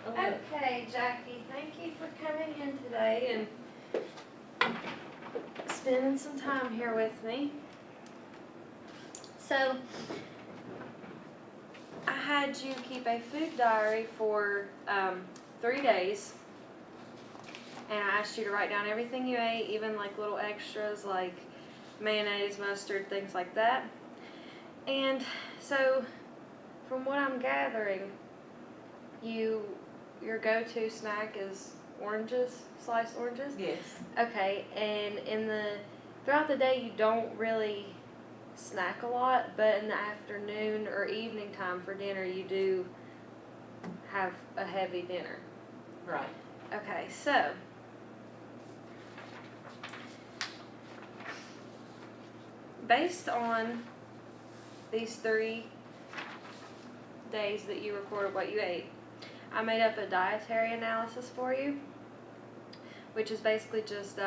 Okay, Jackie, thank you for coming in today and spending some time here with me. So, I had you keep a food diary for 3 days, and I asked you to write down everything you ate, even like little extras like mayonnaise, mustard, things like that. And so, from what I'm gathering, your go-to snack is oranges, sliced oranges? Yes. Okay, and throughout the day you don't really snack a lot, but in the afternoon or evening time for dinner you do have a heavy dinner. Right. Okay, so based on these 3 days that you recorded what you ate, I made up a dietary analysis for you, which is basically just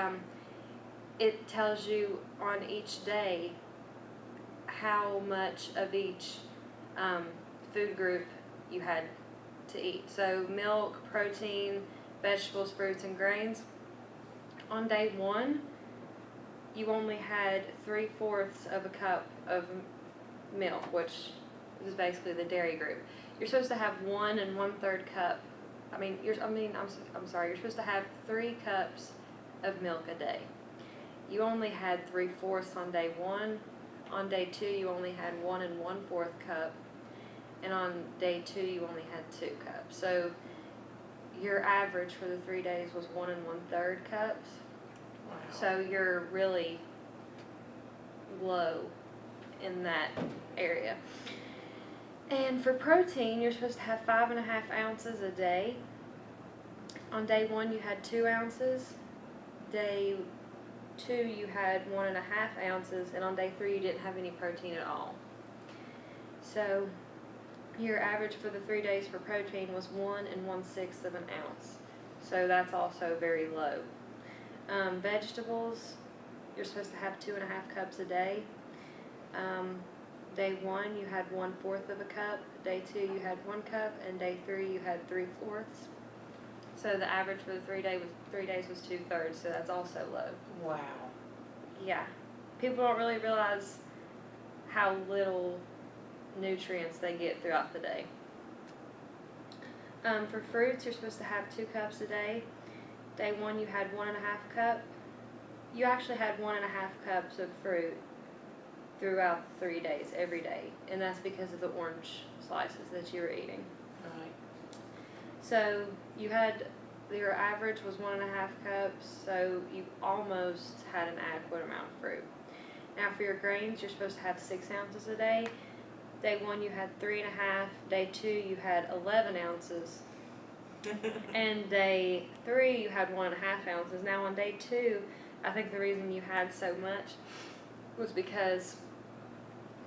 it tells you on each day how much of each food group you had to eat. So milk, protein, vegetables, fruits, and grains. On day 1, you only had 3/4 of a cup of milk, which is basically the dairy group. You're supposed to have 1 1/3 cup. I'm sorry. You're supposed to have 3 cups of milk a day. You only had 3/4 on day 1. On day 2, you only had 1 1/4 cup, and on day 2, you only had 2 cups. So your average for the 3 days was 1 1/3 cups. Wow. So you're really low in that area. And for protein, you're supposed to have 5.5 ounces a day. On day 1, you had 2 ounces. Day 2, you had 1.5 ounces, and on day 3, you didn't have any protein at all. So your average for the 3 days for protein was 1 1/6 of an ounce. So that's also very low. Vegetables, you're supposed to have 2.5 cups a day. Day 1, you had 1/4 of a cup. Day 2, you had 1 cup, and day 3, you had 3/4. So the average for the 3 days was 2/3. So that's also low. Wow. Yeah, people don't really realize how little nutrients they get throughout the day. For fruits, you're supposed to have 2 cups a day. Day 1, you had 1.5 cup. You actually had 1.5 cups of fruit throughout 3 days, every day, and that's because of the orange slices that you were eating. Right. So you had, your average was 1.5 cups, so you almost had an adequate amount of fruit. Now for your grains, you're supposed to have 6 ounces a day. Day 1, you had 3.5. Day 2, you had 11 ounces. And day 3, you had 1.5 ounces. Now on day 2, I think the reason you had so much was because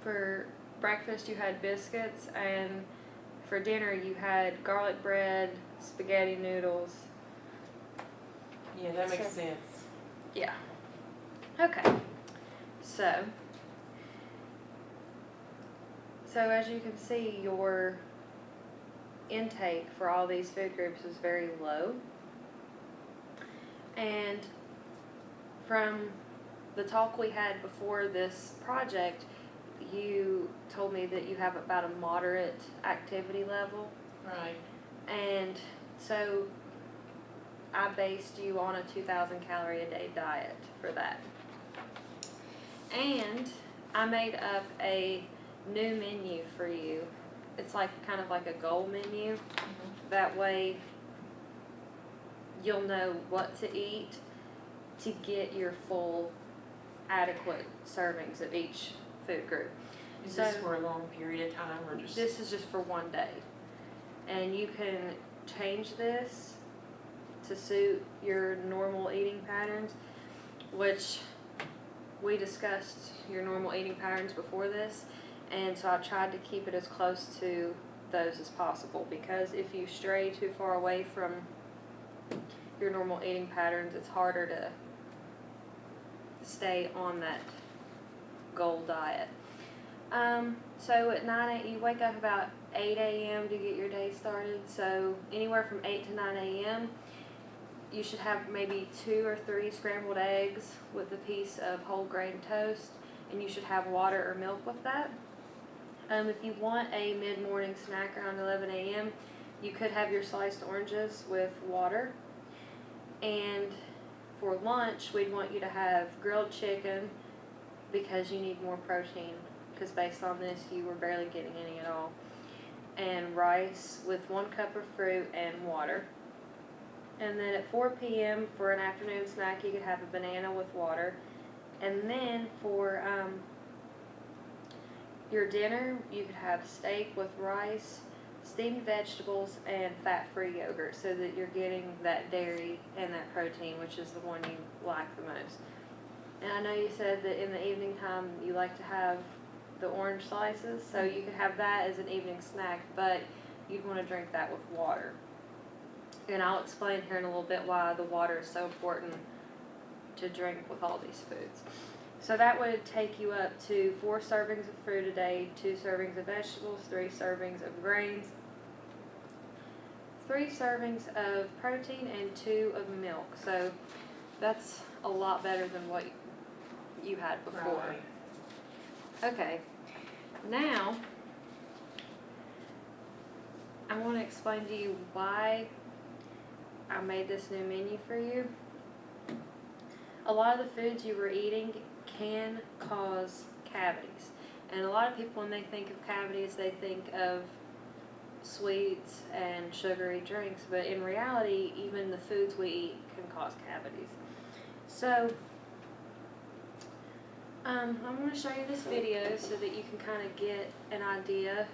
for breakfast you had biscuits, and for dinner you had garlic bread, spaghetti noodles. Yeah, that makes So- sense. Yeah. Okay. So as you can see, your intake for all these food groups is very low. And from the talk we had before this project, you told me that you have about a moderate activity level. Right. And so I based you on a 2,000 calorie a day diet for that. And I made up a new menu for you. It's like kind of like a goal menu. That way you'll know what to eat to get your full adequate servings of each food group. Is this for a long period of time or just? This is just for 1 day. And you can change this to suit your normal eating patterns, which we discussed your normal eating patterns before this, and so I tried to keep it as close to those as possible, because if you stray too far away from your normal eating patterns, it's harder to stay on that goal diet. So at 9 a.m. you wake up about 8 a.m. to get your day started. So anywhere from 8 to 9 a.m. you should have maybe 2 or 3 scrambled eggs with a piece of whole grain toast, and you should have water or milk with that. If you want a mid-morning snack around 11 a.m., you could have your sliced oranges with water. And for lunch, we'd want you to have grilled chicken because you need more protein, because based on this, you were barely getting any at all. And rice with 1 cup of fruit and water. And then at 4 p.m. for an afternoon snack, you could have a banana with water. And then for your dinner, you could have steak with rice, steamed vegetables, and fat-free yogurt, so that you're getting that dairy and that protein, which is the one you like the most. And I know you said that in the evening time you like to have the orange slices, so you could have that as an evening snack, but you'd want to drink that with water. And I'll explain here in a little bit why the water is so important to drink with all these foods. So that would take you up to 4 servings of fruit a day, 2 servings of vegetables, 3 servings of grains, 3 servings of protein, and 2 of milk. So that's a lot better than what you had before. Right. Okay, now I want to explain to you why I made this new menu for you. A lot of the foods you were eating can cause cavities. And a lot of people, when they think of cavities, they think of sweets and sugary drinks. But in reality, even the foods we eat can cause cavities. So, I'm going to show you this video so that you can kind of get an idea.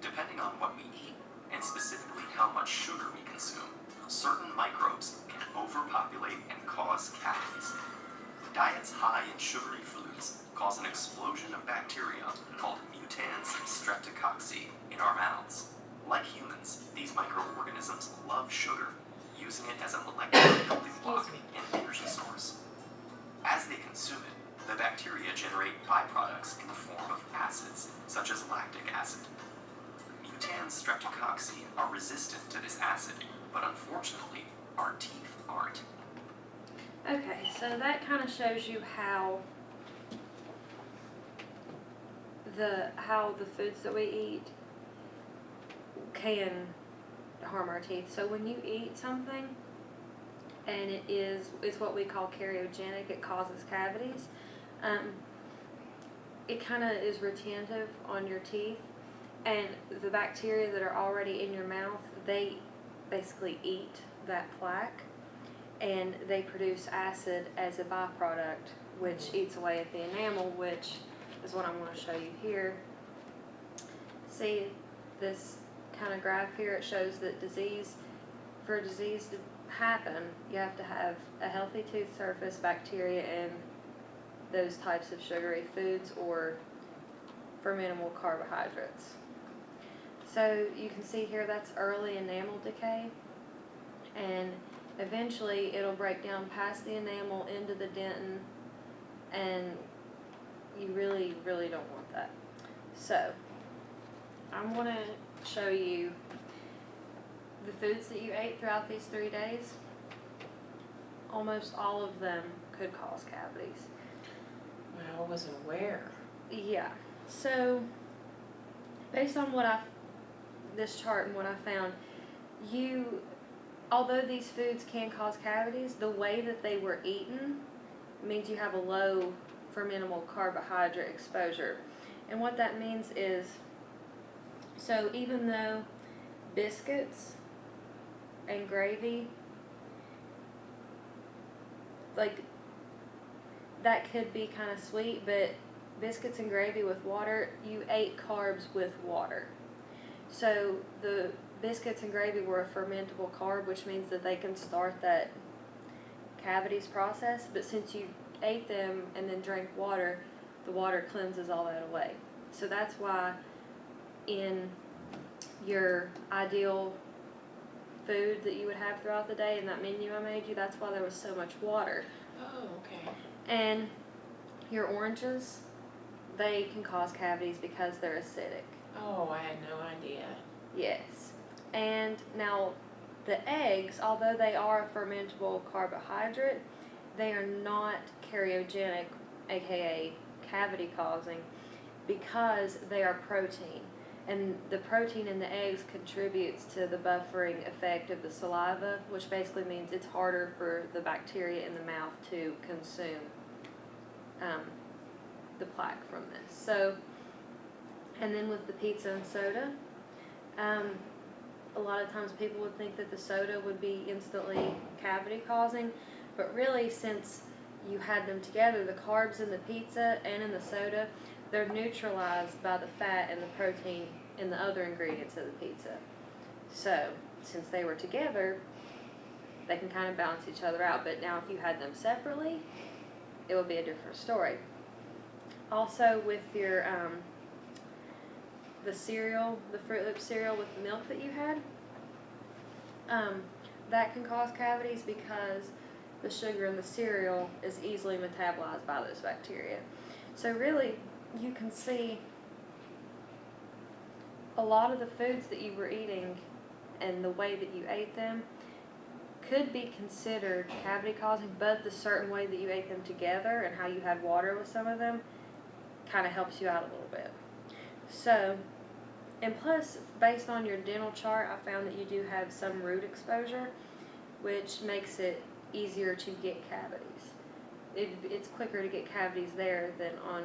Depending on what we eat, and specifically how much sugar we consume, certain microbes can overpopulate and cause cavities. Diets high in sugary foods cause an explosion of bacteria called mutans streptococci in our mouths. Like humans, these microorganisms love sugar, using it as a molecular building block and energy source. As they consume it, the bacteria generate byproducts in the form of acids, such as lactic acid. Mutans streptococci are resistant to this acid, but unfortunately, our teeth aren't. Okay, so that kind of shows you how the foods that we eat can harm our teeth. So when you eat something and it's what we call cariogenic, it causes cavities. It kind of is retentive on your teeth, and the bacteria that are already in your mouth, they basically eat that plaque, and they produce acid as a byproduct, which eats away at the enamel, which is what I'm going to show you here. See this kind of graph here? It shows that for disease to happen, you have to have a healthy tooth surface, bacteria, and those types of sugary foods or fermentable carbohydrates. So you can see here that's early enamel decay, and eventually it'll break down past the enamel into the dentin, and you really, really don't want that. So I'm going to show you the foods that you ate throughout these 3 days. Almost all of them could cause cavities. Well, I wasn't aware. Yeah. So based on this chart and what I found, although these foods can cause cavities, the way that they were eaten means you have a low fermentable carbohydrate exposure. And what that means is, so even though biscuits and gravy, like, that could be kind of sweet, but biscuits and gravy with water, you ate carbs with water. So the biscuits and gravy were a fermentable carb, which means that they can start that cavities process, but since you ate them and then drank water, the water cleanses all that away. So that's why in your ideal food that you would have throughout the day in that menu I made you, that's why there was so much water. Oh, okay. And your oranges, they can cause cavities because they're acidic. Oh, I had no idea. Yes. And now the eggs, although they are a fermentable carbohydrate, they are not cariogenic, aka cavity causing, because they are protein. And the protein in the eggs contributes to the buffering effect of the saliva, which basically means it's harder for the bacteria in the mouth to consume the plaque from this. So, and then with the pizza and soda, a lot of times people would think that the soda would be instantly cavity causing, but really, since you had them together, the carbs in the pizza and in the soda, they're neutralized by the fat and the protein in the other ingredients of the pizza. So, since they were together, they can kind of balance each other out. But now if you had them separately, it would be a different story. Also with your, the cereal, the Fruit Loop cereal with the milk that you had, that can cause cavities because the sugar in the cereal is easily metabolized by those bacteria. So really, you can see a lot of the foods that you were eating and the way that you ate them could be considered cavity causing, but the certain way that you ate them together and how you had water with some of them kind of helps you out a little bit. So, and plus, based on your dental chart, I found that you do have some root exposure, which makes it easier to get cavities. It's quicker to get cavities there than on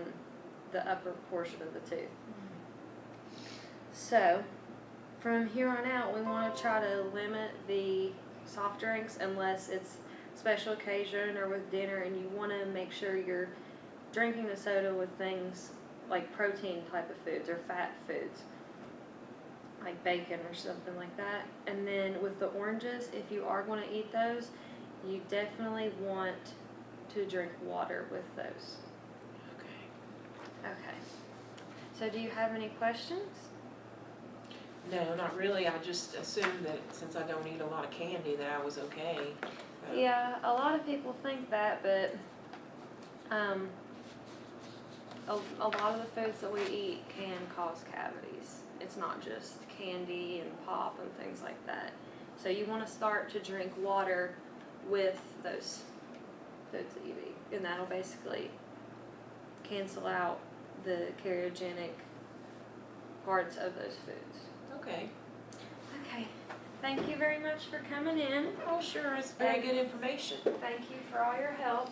the upper portion of the tooth. So, from here on out, we want to try to limit the soft drinks unless it's special occasion or with dinner, and you want to make sure you're drinking the soda with things like protein type of foods or fat foods, like bacon or something like that. And then with the oranges, if you are going to eat those, you definitely want to drink water with those. Okay. Okay. So do you have any questions? No, not really. I just assumed that since I don't eat a lot of candy that I was okay. Yeah, a lot of people think that, but a lot of the foods that we eat can cause cavities. It's not just candy and pop and things like that. So you want to start to drink water with those foods that you eat, and that'll basically cancel out the cariogenic parts of those foods. Okay. Okay. Thank you very much for coming in. Oh, sure. It's very good information. Thank you for all your help.